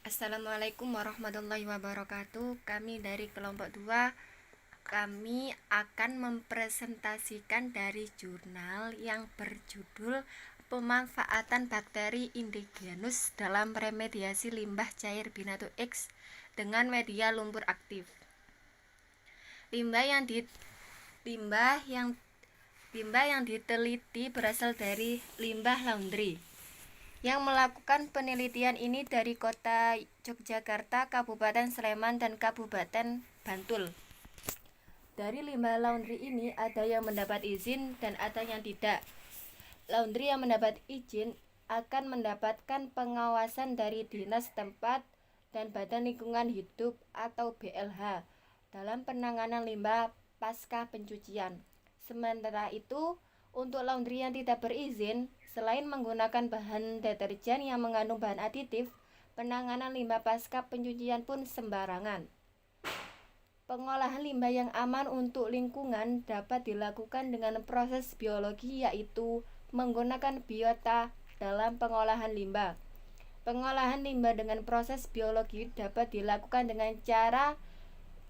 Assalamualaikum warahmatullahi wabarakatuh. Kami dari kelompok 2, kami akan mempresentasikan dari jurnal yang berjudul Pemanfaatan Bakteri Indigenous dalam Remediasi Limbah Cair Binatu X dengan Media Lumpur Aktif. Limbah yang diteliti berasal dari limbah laundry. Yang melakukan penelitian ini dari Kota Yogyakarta, Kabupaten Sleman, dan Kabupaten Bantul. Dari limbah laundry ini ada yang mendapat izin dan ada yang tidak. Laundry yang mendapat izin akan mendapatkan pengawasan dari dinas tempat dan Badan Lingkungan Hidup atau BLH dalam penanganan limbah pasca pencucian. Sementara itu, untuk laundry yang tidak berizin, selain menggunakan bahan deterjen yang mengandung bahan aditif, penanganan limbah pasca pencucian pun sembarangan. Pengolahan limbah yang aman untuk lingkungan dapat dilakukan dengan proses biologi, yaitu menggunakan biota dalam pengolahan limbah. Pengolahan limbah dengan proses biologi dapat dilakukan dengan cara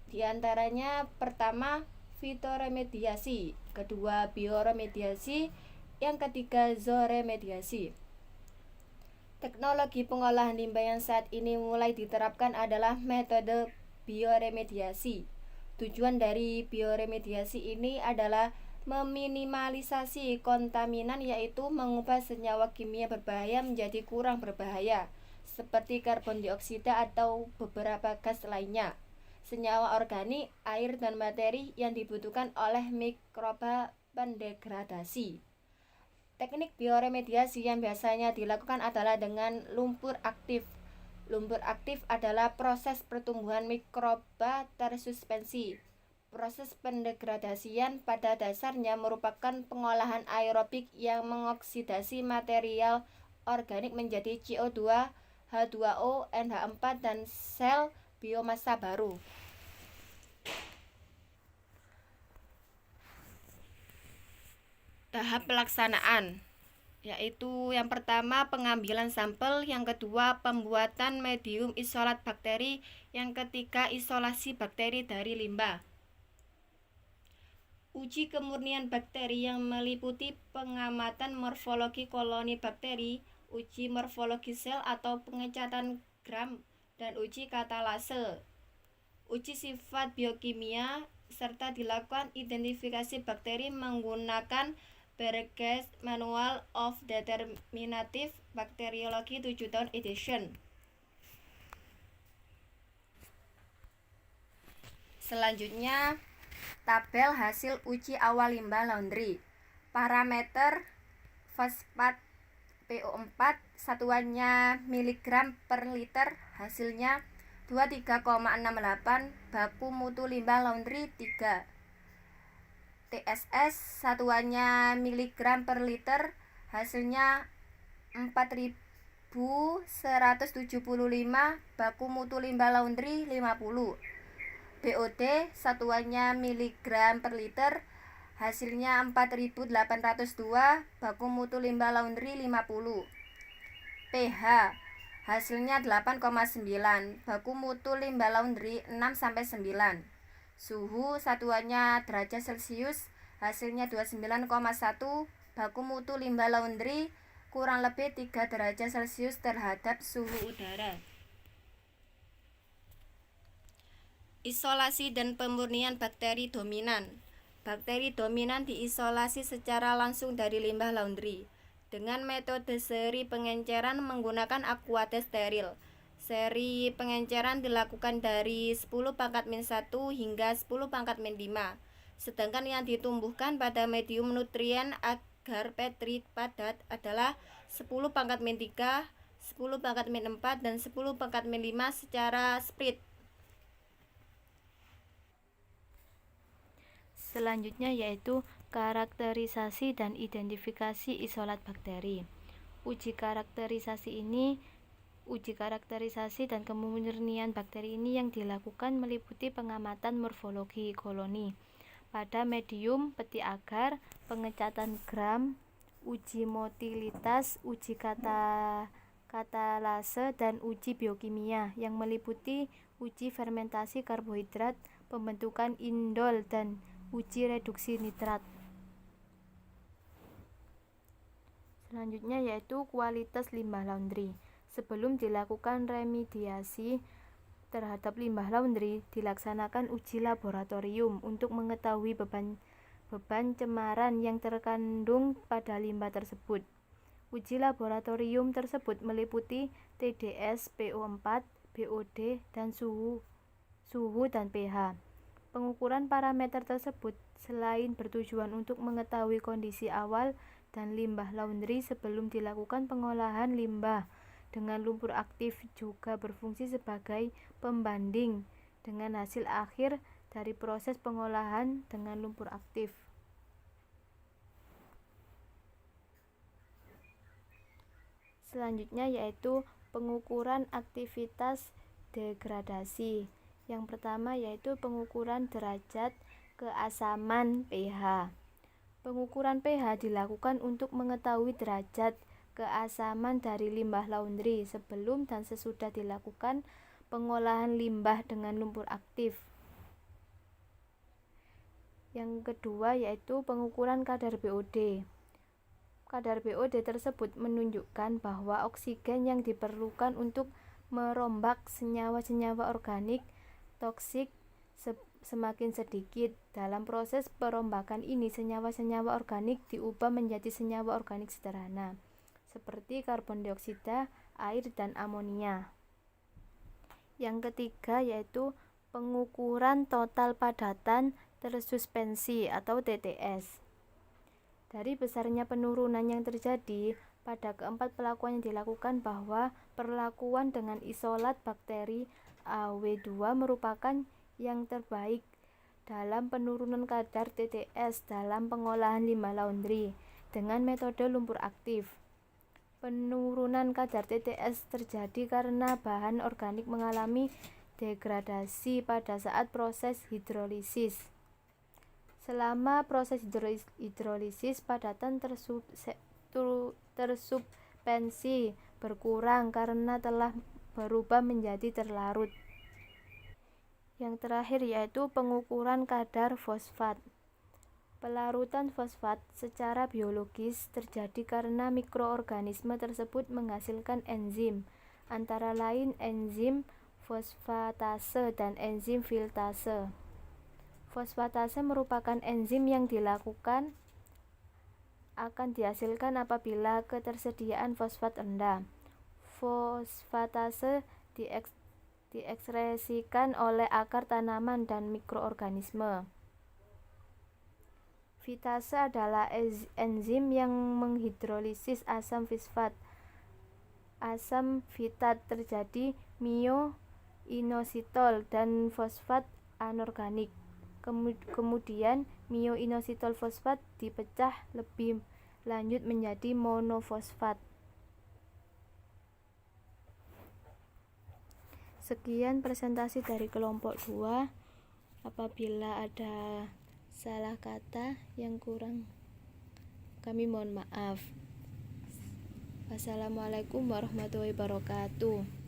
diantaranya pertama fitoremediasi, kedua bioremediasi, yang ketiga zooremediasi. Teknologi pengolahan limbah yang saat ini mulai diterapkan adalah metode bioremediasi. Tujuan dari bioremediasi ini adalah meminimalisasi kontaminan, yaitu mengubah senyawa kimia berbahaya menjadi kurang berbahaya, seperti karbon dioksida atau beberapa gas lainnya, senyawa organik, air, dan materi yang dibutuhkan oleh mikroba pendegradasi. Teknik bioremediasi yang biasanya dilakukan adalah dengan lumpur aktif. Lumpur aktif adalah proses pertumbuhan mikroba tersuspensi. Proses pendegradasian pada dasarnya merupakan pengolahan aerobik yang mengoksidasi material organik menjadi CO2, H2O, NH4, dan sel biomasa baru. Tahap pelaksanaan, yaitu yang pertama pengambilan sampel, yang kedua pembuatan medium isolat bakteri, yang ketiga isolasi bakteri dari limbah. Uji kemurnian bakteri yang meliputi pengamatan morfologi koloni bakteri, uji morfologi sel atau pengecatan gram, dan uji katalase. Uji sifat biokimia serta dilakukan identifikasi bakteri menggunakan Berges Manual of Determinative Bacteriology 7 tahun edition. Selanjutnya, tabel hasil uji awal limbah laundry. Parameter fosfat PO4 satuannya miligram per liter, hasilnya 23,68, baku mutu limbah laundry 3. TSS satuannya miligram per liter, hasilnya 4175, baku mutu limbah laundry 50. BOD satuannya miligram per liter, hasilnya 4802, baku mutu limbah laundry 50. pH hasilnya 8,9, baku mutu limbah laundry 6-9. Suhu satuannya derajat Celcius, hasilnya 29,1, baku mutu limbah laundry kurang lebih 3 derajat Celcius terhadap suhu udara. Isolasi dan pemurnian bakteri dominan. Bakteri dominan diisolasi secara langsung dari limbah laundry dengan metode seri pengenceran menggunakan aqueous steril. Seri pengenceran dilakukan dari 10⁻⁻1 hingga 10⁻⁵. Sedangkan yang ditumbuhkan pada medium nutrien agar petri padat adalah 10⁻⁴, 10⁻⁴, dan 10⁻⁵ secara split. Selanjutnya yaitu karakterisasi dan identifikasi isolat bakteri. Uji karakterisasi dan kemurnian bakteri ini yang dilakukan meliputi pengamatan morfologi koloni pada medium peti agar, pengecatan gram, uji motilitas, uji katalase, dan uji biokimia yang meliputi uji fermentasi karbohidrat, pembentukan indol, dan uji reduksi nitrat. Selanjutnya yaitu kualitas limbah laundry. Sebelum dilakukan remediasi terhadap limbah laundry, dilaksanakan uji laboratorium untuk mengetahui beban cemaran yang terkandung pada limbah tersebut. Uji laboratorium tersebut meliputi TDS, PO4, BOD, dan suhu dan pH. Pengukuran parameter tersebut selain bertujuan untuk mengetahui kondisi awal dan limbah laundry sebelum dilakukan pengolahan limbah dengan lumpur aktif, juga berfungsi sebagai pembanding dengan hasil akhir dari proses pengolahan dengan lumpur aktif. Selanjutnya yaitu pengukuran aktivitas degradasi. Yang pertama yaitu pengukuran derajat keasaman pH. Pengukuran pH dilakukan untuk mengetahui derajat keasaman dari limbah laundry sebelum dan sesudah dilakukan pengolahan limbah dengan lumpur aktif. Yang kedua yaitu pengukuran kadar BOD. Kadar BOD tersebut menunjukkan bahwa oksigen yang diperlukan untuk merombak senyawa-senyawa organik toksik semakin sedikit. Dalam proses perombakan ini, senyawa-senyawa organik diubah menjadi senyawa organik sederhana, seperti karbon dioksida, air, dan amonia. Yang ketiga yaitu pengukuran total padatan tersuspensi atau TTS. Dari besarnya penurunan yang terjadi pada keempat pelakuan yang dilakukan, bahwa perlakuan dengan isolat bakteri AW2 merupakan yang terbaik dalam penurunan kadar TTS dalam pengolahan limbah laundry dengan metode lumpur aktif. Penurunan kadar TTS terjadi karena bahan organik mengalami degradasi pada saat proses hidrolisis. Selama proses hidrolisis, padatan tersubstansi berkurang karena telah berubah menjadi terlarut. Yang terakhir yaitu pengukuran kadar fosfat. Pelarutan fosfat secara biologis terjadi karena mikroorganisme tersebut menghasilkan enzim, antara lain enzim fosfatase dan enzim filtase. Fosfatase merupakan enzim yang akan dihasilkan apabila ketersediaan fosfat rendah. Fosfatase diekspresikan oleh akar tanaman dan mikroorganisme. Fitase adalah enzim yang menghidrolisis asam fosfat. Asam fitat terjadi mioinositol dan fosfat anorganik. Kemudian mioinositol fosfat dipecah lebih lanjut menjadi monofosfat. Sekian presentasi dari kelompok 2. Apabila ada salah kata yang kurang, kami mohon maaf. Wassalamualaikum warahmatullahi wabarakatuh.